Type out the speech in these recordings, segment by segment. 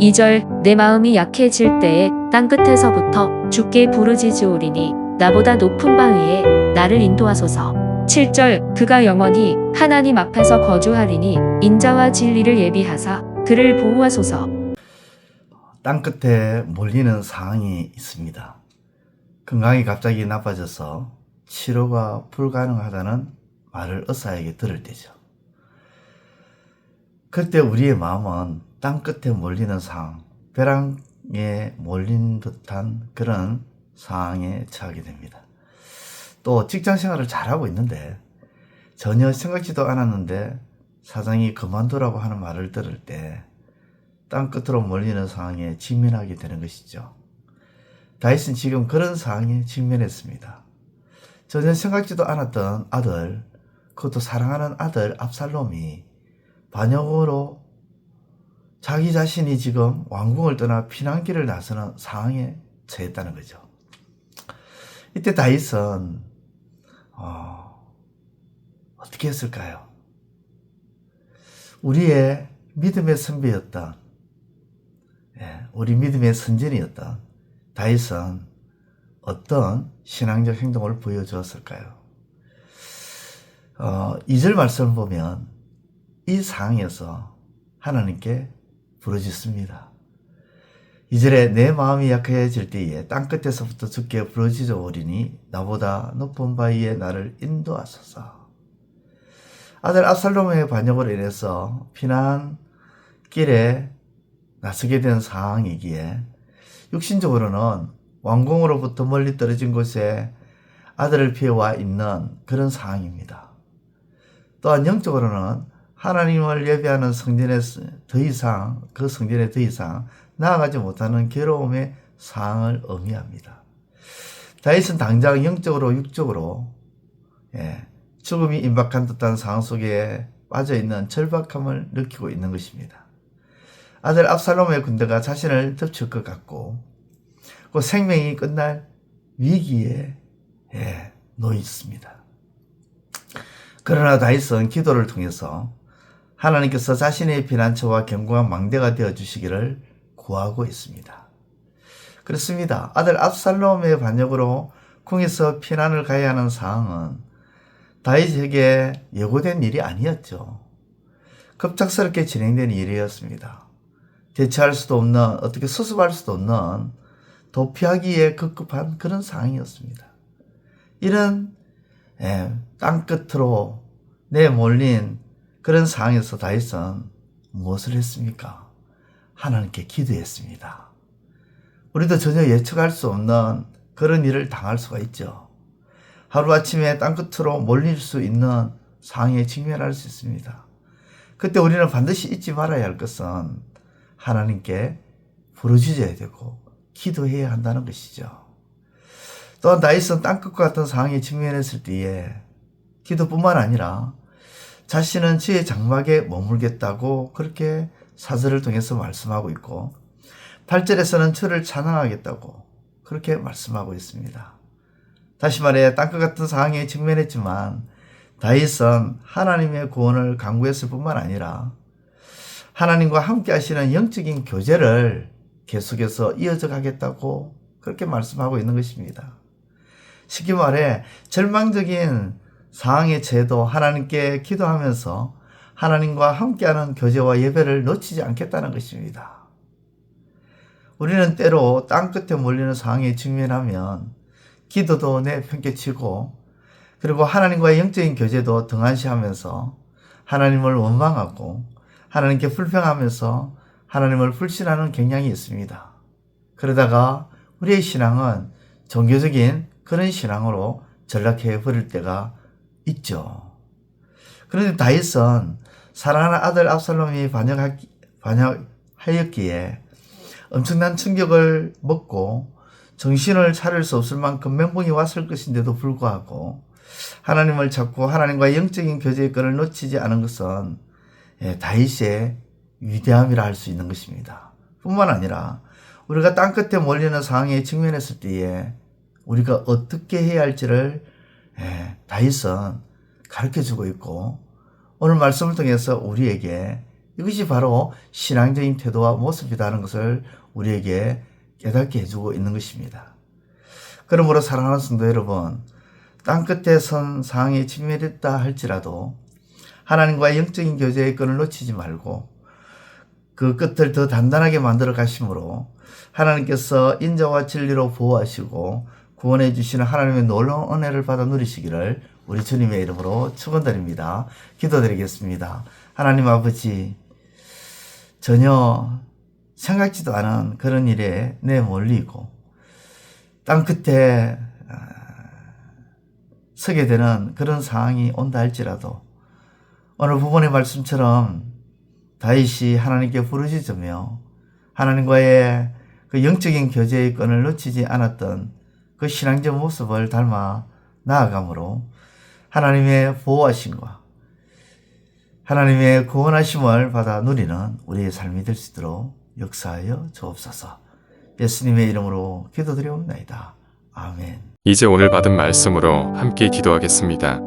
2절 내 마음이 약해질 때에 땅끝에서부터 주께 부르짖으오리니 나보다 높은 바 위에 나를 인도하소서. 7절 그가 영원히 하나님 앞에서 거주하리니 인자와 진리를 예비하사 그를 보호하소서. 땅끝에 몰리는 상황이 있습니다. 건강이 갑자기 나빠져서 치료가 불가능하다는 말을 의사에게 들을 때죠. 그때 우리의 마음은 땅끝에 몰리는 상황, 벼랑에 몰린 듯한 그런 상황에 처하게 됩니다. 또 직장생활을 잘하고 있는데 전혀 생각지도 않았는데 사장이 그만두라고 하는 말을 들을 때 땅끝으로 몰리는 상황에 직면하게 되는 것이죠. 다윗은 지금 그런 상황에 직면했습니다. 전혀 생각지도 않았던 아들, 그것도 사랑하는 아들 압살롬이 반역으로 자기 자신이 지금 왕궁을 떠나 피난길을 나서는 상황에 처했다는 거죠. 이때 다윗은 어떻게 했을까요? 우리의 믿음의 선배였던, 우리 믿음의 선진이었던 다윗은 어떤 신앙적 행동을 보여주었을까요? 2절 말씀을 보면 이 상황에서 하나님께 부르짖습니다. 2절에 내 마음이 약해질 때에 땅끝에서부터 주께 부르짖어오리니 나보다 높은 바 위에 나를 인도하소서. 아들 압살롬의 반역으로 인해서 피난길에 나서게 된 상황이기에 육신적으로는 왕궁으로부터 멀리 떨어진 곳에 아들을 피해와 있는 그런 상황입니다. 또한 영적으로는 하나님을 예배하는 성전에 더 이상 나아가지 못하는 괴로움의 상황을 의미합니다. 다윗은 당장 영적으로 육적으로 죽음이 임박한 듯한 상황 속에 빠져있는 절박함을 느끼고 있는 것입니다. 아들 압살롬의 군대가 자신을 덮칠 것 같고 그 생명이 끝날 위기에 놓여 있습니다. 그러나 다윗은 기도를 통해서 하나님께서 자신의 피난처와 견고한 망대가 되어주시기를 구하고 있습니다. 그렇습니다. 아들 압살롬의 반역으로 궁에서 피난을 가야 하는 상황은 다윗에게 예고된 일이 아니었죠. 급작스럽게 진행된 일이었습니다. 대처할 수도 없는, 어떻게 수습할 수도 없는, 도피하기에 급급한 그런 상황이었습니다. 이런 땅끝으로 내몰린 그런 상황에서 다윗은 무엇을 했습니까? 하나님께 기도했습니다. 우리도 전혀 예측할 수 없는 그런 일을 당할 수가 있죠. 하루아침에 땅끝으로 몰릴 수 있는 상황에 직면할 수 있습니다. 그때 우리는 반드시 잊지 말아야 할 것은 하나님께 부르짖어야 되고 기도해야 한다는 것이죠. 또한 다윗은 땅끝과 같은 상황에 직면했을 때에 기도뿐만 아니라 자신은 지의 장막에 머물겠다고 그렇게 사절을 통해서 말씀하고 있고 8절에서는 주를 찬양하겠다고 그렇게 말씀하고 있습니다. 다시 말해 땅끝 같은 상황에 직면했지만 다윗은 하나님의 구원을 간구했을 뿐만 아니라 하나님과 함께 하시는 영적인 교제를 계속해서 이어져 가겠다고 그렇게 말씀하고 있는 것입니다. 쉽게 말해 절망적인 상황에 처해도 하나님께 기도하면서 하나님과 함께하는 교제와 예배를 놓치지 않겠다는 것입니다. 우리는 때로 땅끝에 몰리는 상황에 직면하면 기도도 내팽개치고 그리고 하나님과의 영적인 교제도 등한시하면서 하나님을 원망하고 하나님께 불평하면서 하나님을 불신하는 경향이 있습니다. 그러다가 우리의 신앙은 종교적인 그런 신앙으로 전락해 버릴 때가 있죠. 그런데 다윗은 사랑하는 아들 압살롬이 반역하였기에 엄청난 충격을 먹고 정신을 차릴 수 없을 만큼 멘붕이 왔을 것인데도 불구하고 하나님을 찾고 하나님과의 영적인 교제의 끈을 놓치지 않은 것은 다윗의 위대함이라 할 수 있는 것입니다. 뿐만 아니라 우리가 땅끝에 몰리는 상황에 직면했을 때에 우리가 어떻게 해야 할지를 다윗은 가르쳐주고 있고 오늘 말씀을 통해서 우리에게 이것이 바로 신앙적인 태도와 모습이라는 것을 우리에게 깨닫게 해주고 있는 것입니다. 그러므로 사랑하는 성도 여러분, 땅끝에 선 상황에 직면했다 할지라도 하나님과의 영적인 교제의 끈을 놓치지 말고 그 끝을 더 단단하게 만들어 가심으로 하나님께서 인자와 진리로 보호하시고 구원해 주시는 하나님의 놀라운 은혜를 받아 누리시기를 우리 주님의 이름으로 축원드립니다. 기도드리겠습니다. 하나님 아버지, 전혀 생각지도 않은 그런 일에 내몰리고 땅끝에 서게 되는 그런 상황이 온다 할지라도 오늘 부분의 말씀처럼 다윗이 하나님께 부르짖으며 하나님과의 그 영적인 교제의 끈을 놓치지 않았던 그 신앙적 모습을 닮아 나아가므로 하나님의 보호하심과 하나님의 구원하심을 받아 누리는 우리의 삶이 될 수 있도록 역사하여 주옵소서. 예수님의 이름으로 기도드리옵나이다. 아멘. 이제 오늘 받은 말씀으로 함께 기도하겠습니다.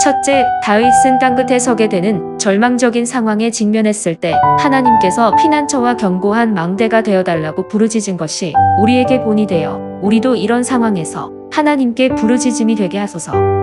첫째, 다윗은 땅끝에 서게 되는 절망적인 상황에 직면했을 때 하나님께서 피난처와 견고한 망대가 되어달라고 부르짖은 것이 우리에게 본이 되어 우리도 이런 상황에서 하나님께 부르짖음이 되게 하소서.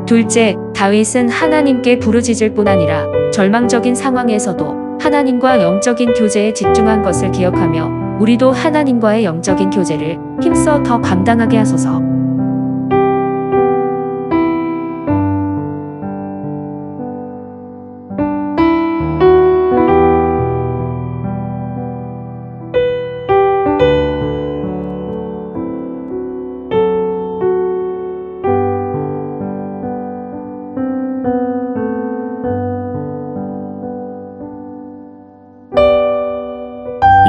둘째, 다윗은 하나님께 부르짖을 뿐 아니라 절망적인 상황에서도 하나님과 영적인 교제에 집중한 것을 기억하며 우리도 하나님과의 영적인 교제를 힘써 더 감당하게 하소서.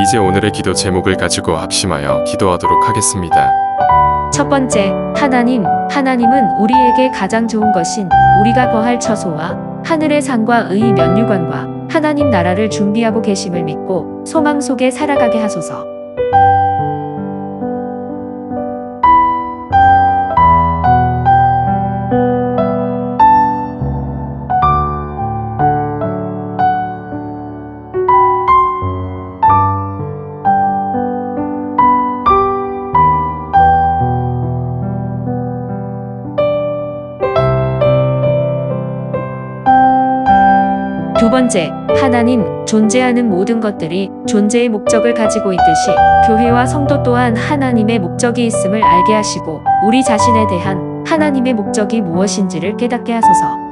이제 오늘의 기도 제목을 가지고 합심하여 기도하도록 하겠습니다. 첫 번째, 하나님은 우리에게 가장 좋은 것인 우리가 거할 처소와 하늘의 상과 의의 면류관과 하나님 나라를 준비하고 계심을 믿고 소망 속에 살아가게 하소서. 두 번째, 하나님, 존재하는 모든 것들이 존재의 목적을 가지고 있듯이 교회와 성도 또한 하나님의 목적이 있음을 알게 하시고 우리 자신에 대한 하나님의 목적이 무엇인지를 깨닫게 하소서.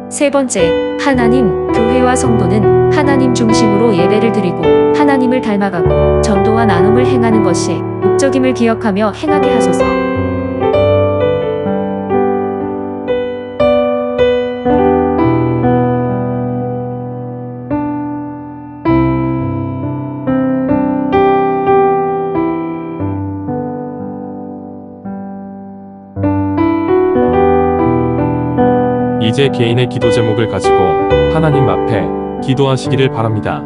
세 번째, 하나님, 교회와 성도는 하나님 중심으로 예배를 드리고 하나님을 닮아가고 전도와 나눔을 행하는 것이 목적임을 기억하며 행하게 하소서. 이제 개인의 기도 제목을 가지고 하나님 앞에 기도하시기를 바랍니다.